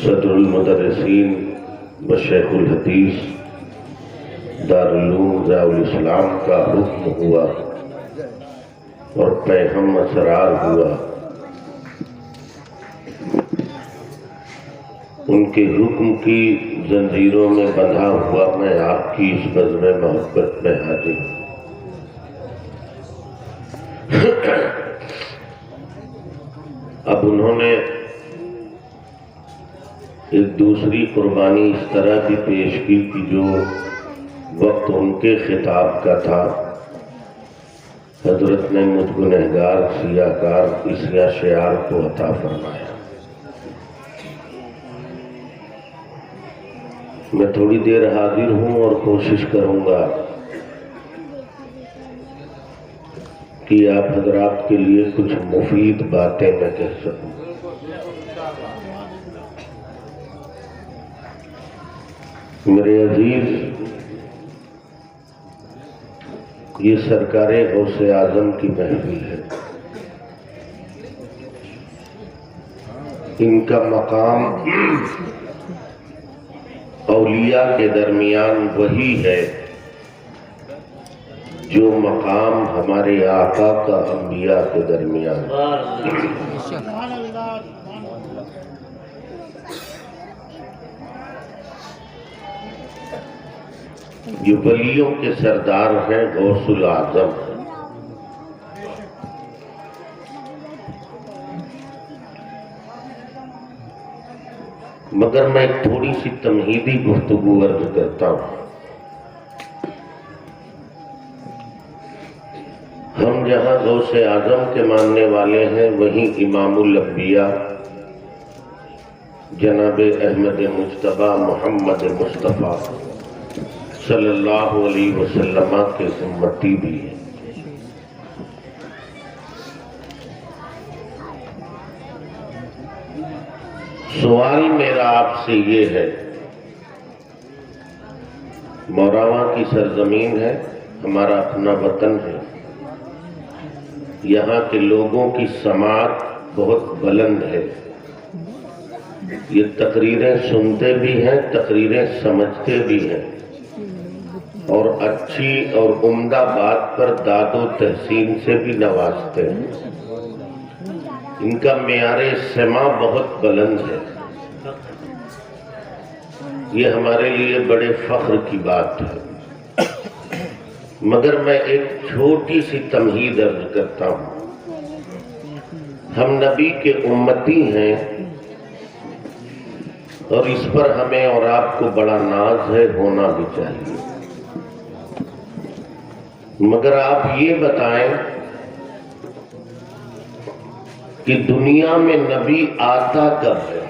صدر المدرسین و شیخ الحدیث دارالعلوم ضیاء الاسلام کا حکم ہوا اور پیغام اسرار ہوا، ان کے حکم کی زنجیروں میں بندھا ہوا میں آپ کی اس بزم محبت میں حاضر ہوں۔ اب انہوں نے ایک دوسری قربانی اس طرح بھی پیش کی کہ جو وقت ان کے خطاب کا تھا، حضرت نے مجھ گنہگار سیاہکار اس شعار کو عطا فرمایا۔ میں تھوڑی دیر حاضر ہوں اور کوشش کروں گا کہ آپ حضرات کے لیے کچھ مفید باتیں میں کہہ سکوں۔ میرے عزیز، یہ سرکار غوث اعظم کی محفل ہے۔ ان کا مقام اولیاء کے درمیان وہی ہے جو مقام ہمارے آقا کا انبیاء کے درمیان۔ یہ ولیوں کے سردار ہیں، غوث الاعظم ہیں۔ مگر میں ایک تھوڑی سی تمہیدی گفتگو عرض کرتا ہوں۔ ہم جہاں غوث اعظم کے ماننے والے ہیں، وہیں امام الانبیاء جناب احمد مجتبیٰ محمد مصطفیٰ صلی اللہ علیہ وسلم کے امتی بھی ہیں۔ سوال میرا آپ سے یہ ہے، موراواں کی سرزمین ہے، ہمارا اپنا وطن ہے، یہاں کے لوگوں کی سماعت بہت بلند ہے، یہ تقریریں سنتے بھی ہیں، تقریریں سمجھتے بھی ہیں، اور اچھی اور عمدہ بات پر داد و تحسین سے بھی نوازتے ہیں۔ ان کا معیار سماع بہت بلند ہے، یہ ہمارے لیے بڑے فخر کی بات ہے۔ مگر میں ایک چھوٹی سی تمہید عرض کرتا ہوں۔ ہم نبی کے امتی ہیں اور اس پر ہمیں اور آپ کو بڑا ناز ہے، ہونا بھی چاہیے۔ مگر آپ یہ بتائیں کہ دنیا میں نبی آتا کب ہے؟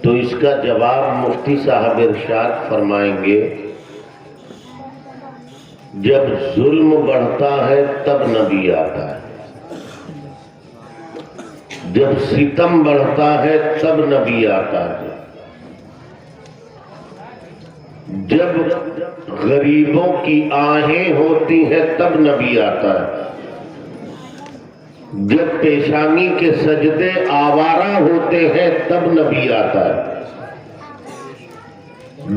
تو اس کا جواب مفتی صاحب ارشاد فرمائیں گے، جب ظلم بڑھتا ہے تب نبی آتا ہے، جب ستم بڑھتا ہے تب نبی آتا ہے، جب غریبوں کی آہیں ہوتی ہیں تب نبی آتا ہے، جب پیشانی کے سجدے آوارہ ہوتے ہیں تب نبی آتا ہے،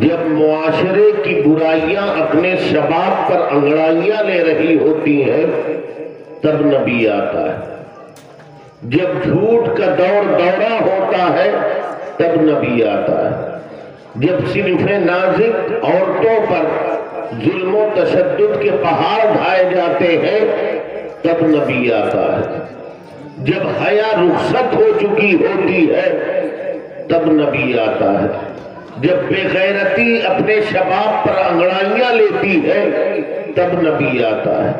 جب معاشرے کی برائیاں اپنے شباب پر انگڑائیاں لے رہی ہوتی ہیں تب نبی آتا ہے، جب جھوٹ کا دور دوڑا ہوتا ہے تب نبی آتا ہے، جب صنف نازک عورتوں پر ظلم و تشدد کے پہاڑ ڈھائے جاتے ہیں تب نبی آتا ہے، جب حیا رخصت ہو چکی ہوتی ہے تب نبی آتا ہے، جب بے غیرتی اپنے شباب پر انگڑائیاں لیتی ہے تب نبی آتا ہے،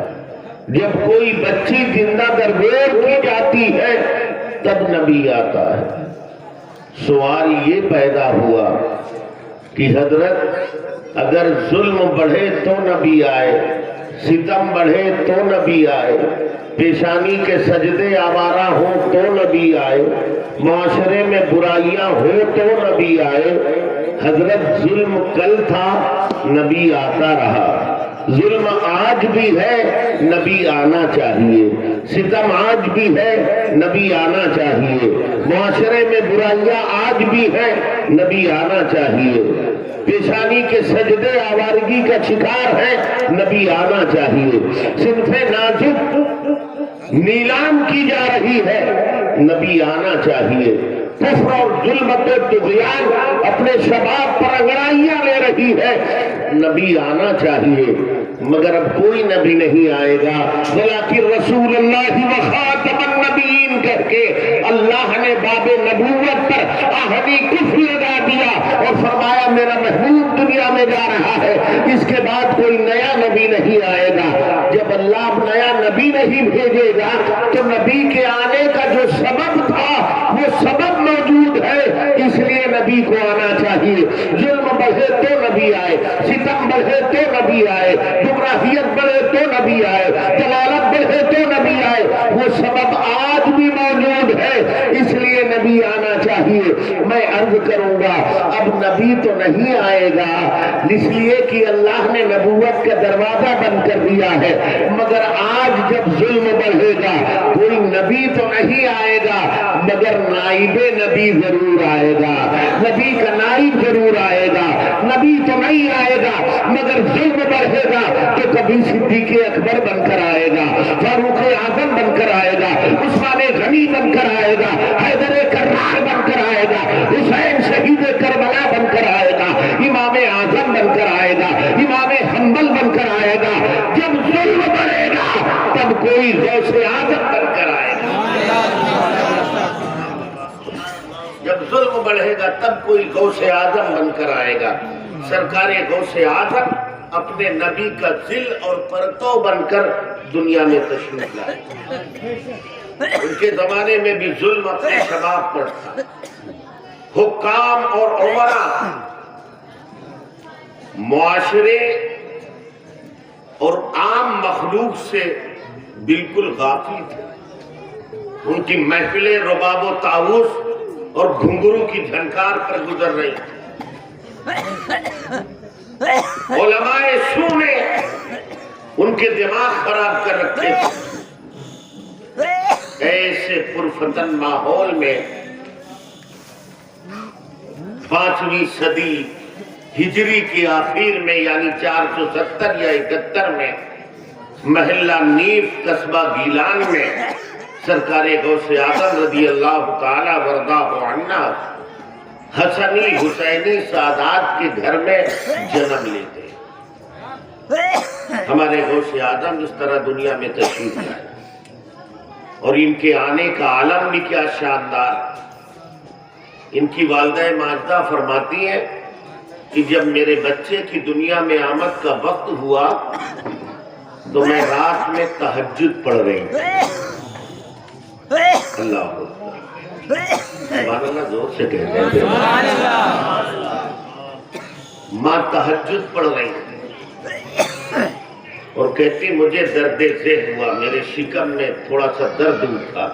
جب کوئی بچی زندہ درگور کی جاتی ہے تب نبی آتا ہے۔ سوال یہ پیدا ہوا کہ حضرت اگر ظلم بڑھے تو نبی آئے، ستم بڑھے تو نبی آئے، پیشانی کے سجدے آوارہ ہوں تو نبی آئے، معاشرے میں برائیاں ہوں تو نبی آئے، حضرت ظلم کل تھا نبی آتا رہا، ظلم آج بھی ہے، نبی آنا چاہیے، ستم آج بھی ہے، نبی آنا چاہیے، معاشرے میں برائیاں آج بھی ہیں، نبی آنا چاہیے، پیشانی کے سجدے آوارگی کا شکار ہے، نبی آنا چاہیے، صنف نازک نیلام کی جا رہی ہے، نبی آنا چاہیے، کفر اور ظلمت طغیان اپنے شباب پر انگڑائیاں لے رہی ہے، نبی آنا چاہیے، مگر اب کوئی نبی نہیں آئے گا، ولیکن رسول اللہ و خاتم النبیین کہہ کے اللہ نے باب نبوت پر آہنی کفر لگا دیا اور فرمایا میرا محبوب دنیا میں جا رہا ہے، اس کے بعد کوئی نیا نبی نہیں آئے گا۔ جب اللہ نیا نبی نہیں بھیجے گا تو نبی کے آنے کا جو سبب تھا وہ سبب موجود ہے، اس لیے نبی کو آنا چاہیے۔ ظلم بڑھے تو نبی آئے، ستم بڑھے تو نبی آئے، گمراہیت بڑھے تو نبی آئے، ضلالت بڑھے تو نبی آئے، وہ سبب آج بھی موجود ہے، اس لیے نبی آنا چاہیے۔ میں عرض کروں گا اب نبی تو نہیں آئے گا، اس لیے کہ اللہ نے نبوت کا دروازہ بند کر دیا ہے، مگر آج جب ظلم بڑھے گا کوئی نبی تو نہیں آئے گا، مگر نائب نبی ضرور آئے گا، نبی کا نائب ضرور آئے گا۔ نبی تو نہیں آئے گا مگر ظلم بڑھے گا تو کبھی صدیق اکبر بن کر آئے گا، فاروق اعظم بن کر آئے گا، عثمان غنی بن کر آئے گا، حیدر کرار بن کر آئے گا، حسین شہید کربلا بن کر آئے گا، امام اعظم بن کر آئے گا، امام حنبل بن کر آئے گا۔ جب ظلم بڑھے گا تب کوئی غوث اعظم بن کر آئے گا، جب ظلم بڑھے گا تب کوئی غوث اعظم بن کر آئے گا۔ سرکار غوث اعظم اپنے نبی کا ذل اور پرتو بن کر دنیا میں تشریف لائے۔ ان کے زمانے میں بھی ظلم اپنے شباب پر تھا، حکام اور عمرا معاشرے اور عام مخلوق سے بالکل غافل تھے، ان کی محفلیں رباب و طاؤس اور گھنگرو کی جھنکار پر گزر رہی تھی۔ علماء سو نے ان کے دماغ خراب کر رکھے تھے۔ ایسے پرفتن ماحول میں 5ویں صدی ہجری کے آخر میں یعنی 470 یا 71 میں محلہ نیف قصبہ گیلان میں سرکار غوث اعظم رضی اللہ تعالی وردہ عنہ حسنی حسینی سادات کے گھر میں جنم لیتے۔ ہمارے غوث اعظم اس طرح دنیا میں تشریف لائے اور ان کے آنے کا عالم بھی کیا شاندار۔ ان کی والدہ ماجدہ فرماتی ہیں کہ جب میرے بچے کی دنیا میں آمد کا وقت ہوا تو میں رات میں تہجد پڑھ رہی ہوں۔ اللہ سبحان اللہ، زور سے کہتے ہیں ماں تہجد پڑھ رہی اور کہتی مجھے درد ذہ ہوا، میرے شکم میں تھوڑا سا درد اٹھا۔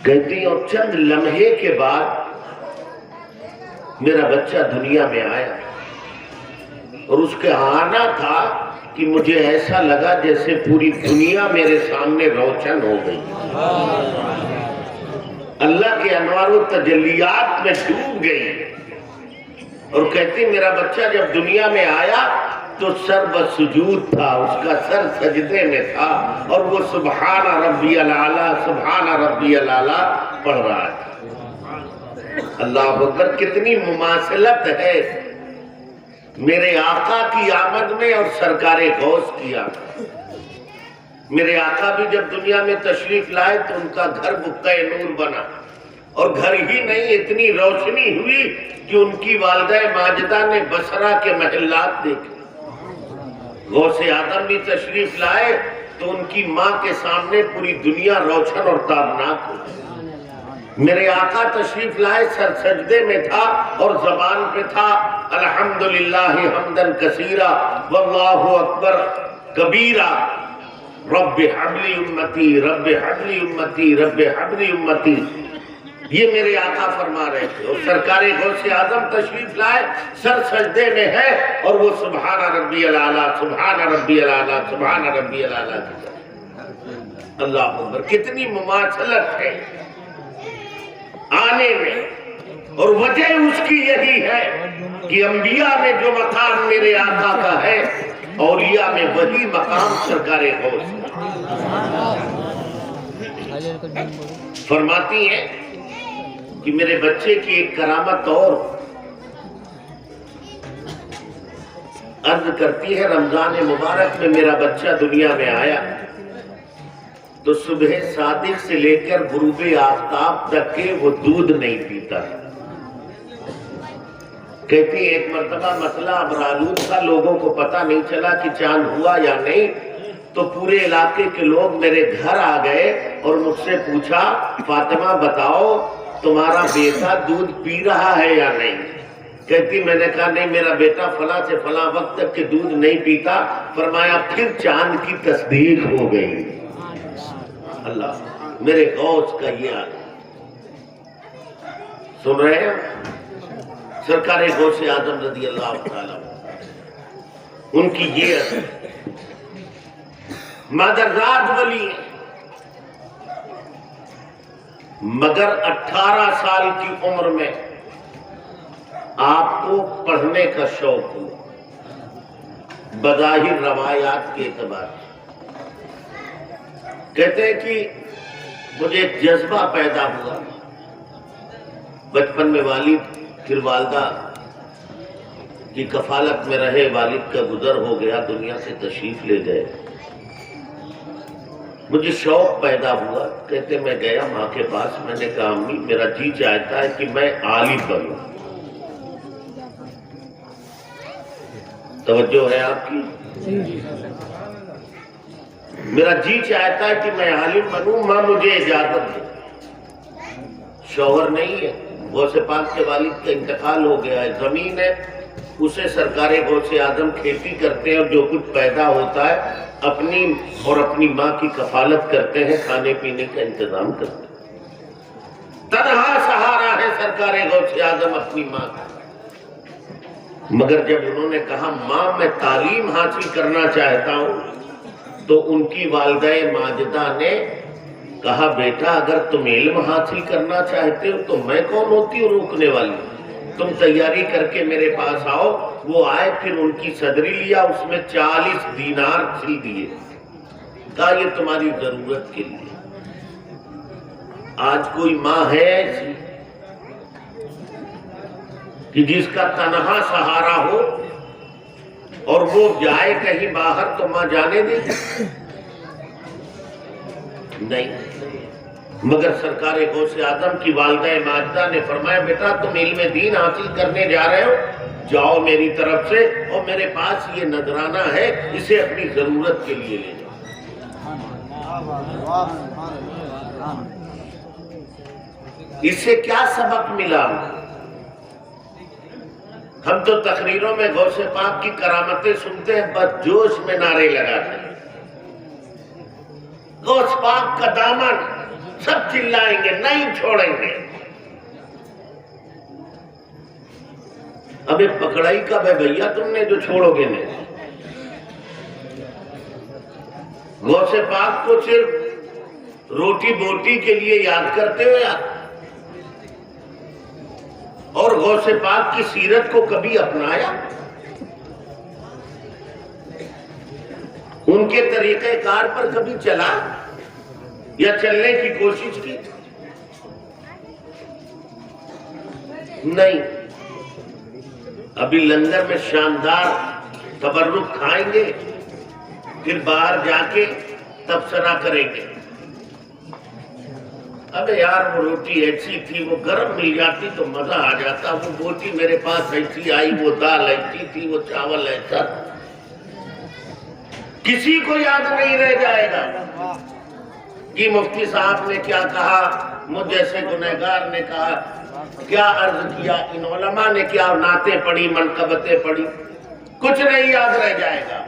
کہتی اور چند لمحے کے بعد میرا بچہ دنیا میں آیا اور اس کا آنا تھا کہ مجھے ایسا لگا جیسے پوری دنیا میرے سامنے روشن ہو گئی، اللہ کے انوار و تجلیات میں ڈوب گئی۔ اور کہتی میرا بچہ جب دنیا میں آیا تو سر بسجود تھا، اس کا سر سجدے میں تھا اور وہ سبحان ربی الاعلیٰ سبحان ربی الاعلیٰ پڑھ رہا تھا۔ اللہ اکبر، کتنی مماثلت ہے میرے آقا کی آمد میں اور سرکار غوث کی آمد۔ میرے آقا بھی جب دنیا میں تشریف لائے تو ان کا گھر بقع نور بنا، اور گھر ہی نہیں اتنی روشنی ہوئی کہ ان کی والدہ ماجدہ نے بصرہ کے محلات دیکھے۔ غوث اعظم بھی تشریف لائے تو ان کی ماں کے سامنے پوری دنیا روشن اور تابناک ہوئی۔ میرے آقا تشریف لائے سر سجدے میں تھا اور زبان پہ تھا الحمدللہ حمدن کثیرا واللہ اکبر کبیرا رب حبلی امتی رب حبلی امتی رب حبلی امتی۔ یہ میرے آقا فرما رہے تھے. اور سرکار غوث اعظم تشریف لائے، سر سجدے میں ہے اور وہ سبحان ربی الاعلیٰ سبحان ربی الاعلیٰ سبحان ربی الاعلیٰ کی طرح. اللہ اکبر. کتنی مماثلت ہے آنے میں، اور وجہ اس کی یہی ہے کہ انبیاء میں جو مقام میرے آقا کا ہے، اولیاء میں وہی مقام سرکار غوث. فرماتی ہیں کہ میرے بچے کی ایک کرامت اور عرض کرتی ہے. رمضان مبارک میں میرا بچہ دنیا میں آیا تو صبح صادق سے لے کر غروب آفتاب تک کے وہ دودھ نہیں پیتا. کہتی ایک مرتبہ مسئلہ ابرآلود تھا، لوگوں کو پتہ نہیں چلا کہ چاند ہوا یا نہیں، تو پورے علاقے کے لوگ میرے گھر آ گئے اور مجھ سے پوچھا فاطمہ بتاؤ تمہارا بیٹا دودھ پی رہا ہے یا نہیں. کہتی میں نے کہا نہیں میرا بیٹا فلاں سے فلاں وقت تک کے دودھ نہیں پیتا. فرمایا پھر چاند کی تصدیق ہو گئی. اللہ میرے غوث کا یہ حال. سن رہے ہیں سرکار غوث اعظم رضی اللہ تعالیٰ ان کی یہ مادرزاد ولی ہے، مگر 18 سال کی عمر میں آپ کو پڑھنے کا شوق ہوا بظاہر روایات کے اعتبار سے. کہتے ہیں کہ مجھے ایک جذبہ پیدا ہوا. بچپن میں والد پھر والدہ کی کفالت میں رہے، والد کا گزر ہو گیا، دنیا سے تشریف لے گئے. مجھے شوق پیدا ہوا. کہتے میں گیا ماں کے پاس، میں نے کہا امی میرا جی چاہتا ہے کہ میں عالم بنوں. توجہ ہے آپ کی؟ میرا جی چاہتا ہے کہ میں عالم بنوں، ماں مجھے اجازت دے. شوہر نہیں ہے، غوث پاک کے والد کا انتقال ہو گیا ہے، زمین ہے، اسے سرکار غوث اعظم کھیتی کرتے ہیں اور جو کچھ پیدا ہوتا ہے اپنی اور اپنی ماں کی کفالت کرتے ہیں، کھانے پینے کا انتظام کرتے ہیں. تنہا سہارا ہے سرکار غوث اعظم اپنی ماں کا. مگر جب انہوں نے کہا ماں میں تعلیم حاصل کرنا چاہتا ہوں، تو ان کی والدہ ماجدہ نے کہا بیٹا اگر تم علم حاصل کرنا چاہتے ہو تو میں کون ہوتی ہوں روکنے والی، تم تیاری کر کے میرے پاس آؤ. وہ آئے، پھر ان کی صدری لیا، اس میں 40 دینار سل دیے. کہا یہ تمہاری ضرورت کے لیے. آج کوئی ماں ہے ایسی کہ جس کا تنہا سہارا ہو اور وہ جائے کہیں باہر تو ماں جانے دے؟ نہیں. مگر سرکار غوث اعظم کی والدہ ماجدہ نے فرمایا بیٹا تم علم دین حاصل کرنے جا رہے ہو، جاؤ میری طرف سے، اور میرے پاس یہ نذرانہ ہے، اسے اپنی ضرورت کے لیے لے جاؤ. اس سے کیا سبق ملا؟ ہم تو تقریروں میں غوث پاک کی کرامتیں سنتے ہیں، بس جوش میں نعرے لگاتے ہیں غوث پاک کا دامن، سب چلائیں گے نہیں چھوڑیں گے. ابے پکڑائی کب ہے بھیا تم نے جو چھوڑو گے نہیں؟ غوث پاک کو صرف روٹی بوٹی کے لیے یاد کرتے ہو یا اور غوث پاک کی سیرت کو کبھی اپنایا؟ ان کے طریقہ کار پر کبھی چلا یا چلنے کی کوشش کی؟ نہیں. ابھی لنگر میں شاندار تبرک کھائیں گے، پھر باہر جا کے تبصرہ کریں گے. ابے یار وہ روٹی ایسی تھی، وہ گرم مل جاتی تو مزہ آ جاتا، وہ بوٹی میرے پاس ایسی آئی، وہ دال ایسی تھی، وہ چاول ایسا. کسی کو یاد نہیں رہ جائے گا کہ مفتی صاحب نے کیا کہا، مجھ جیسے گنہگار نے کہا، کیا عرض کیا، ان علماء نے کیا نعتیں پڑھی، منقبتیں پڑھی. کچھ نہیں یاد رہ جائے گا.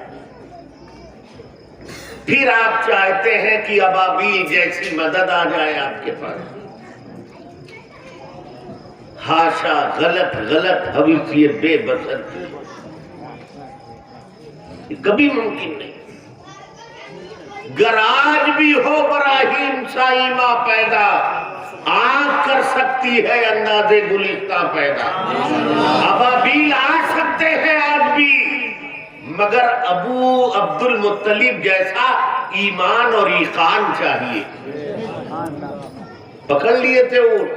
پھر آپ چاہتے ہیں کہ ابابیل جیسی مدد آ جائے آپ کے پاس. ہاشا غلط غلط حویثیت بے بسر کی، یہ کبھی ممکن نہیں۔ گر آج بھی ہو براہیم سائی ماں پیدا، آنکھ کر سکتی ہے انداز گلستہ پیدا۔ ابابیل آ سکتے ہیں آج بھی، مگر ابو عبد المطلب جیسا ایمان اور ایقان چاہیے۔ پکڑ لیے تھے وہ۔